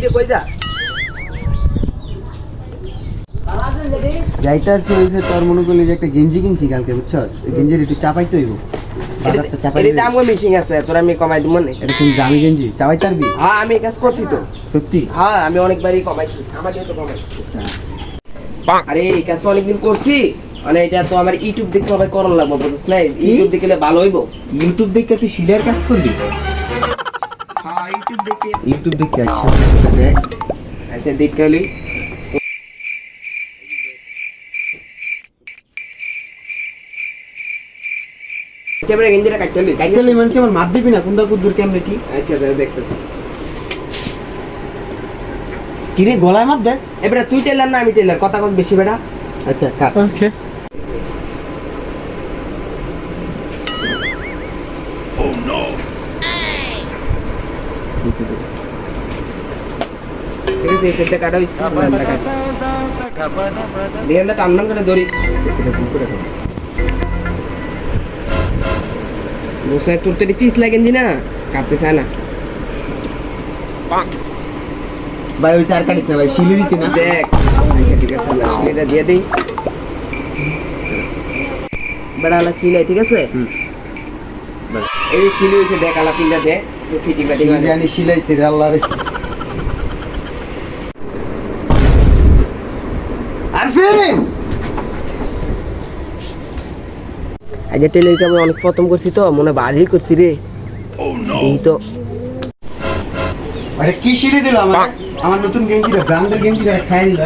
রে কই যা যাইতাছি হইছে তোর মনে করলি যে একটা গেঞ্জি কিনছি কালকে বুঝছস এই গেঞ্জির একটু চাপাইতে হইব বাজারটা চাপাই এর দাম কম মিশিং আছে তোর আমি কমাই দিব না এটা তুমি দামি গেঞ্জি চাপাই পারবি হ্যাঁ আমি কাজ করছি তো সত্যি হ্যাঁ আমি অনেকবারই কমাইছি আমাকে তো কমাইছি আরে এই কাজ তো অনেকদিন করছি মানে এটা তো আমার ইউটিউব দেখতে হবে করণ লাগবে বুঝছ না ইউটিউব দেখলে ভালো হইব ইউটিউব দেখে তুই সিলাইয়ের কাজ করবি হ্যাঁ ইউটিউব দেখে আচ্ছা দেখ আচ্ছা দেখতে হলি আচ্ছা বড় গেঞ্জিটা কাটতে হলি কাইতেলে মানে কি আমার মাপ দিবি না কোনটা কুদ্দুর কেমনে কি আচ্ছা দাদা দেখতেছি কি রে গলায় মাপ দেখ এবারে তুই টেলার না আমি টেলার কথা কম বেশি বেটা আচ্ছা কাট ওকে ঠিক আছে এই সেটটা কাটা হইছে দেখেন তো টান করে ধরিস বসে তোর তো পিস লাগেন না কাটতে চায় না ভাই ওই চার কাটিস না ভাই শিলি দিতে না দেখ আচ্ছা ঠিক আছে না শিলেটা দিয়ে দেই বেড়ালা শিলে ঠিক আছে এই যে শিলি হয়েছে দেখ আলা পিনটা দে তো ফিটিং ফিটিং জানি শিলাইতে রে আল্লাহ রে আরফিন আগে টেলিকে আমি অনেক প্রথম করছি তো মনে ভালোই করছি রে এই তো আরে কি শিলি দিল আমার নতুন গেঞ্জিটা ব্র্যান্ডের গেঞ্জিটা খাই দিল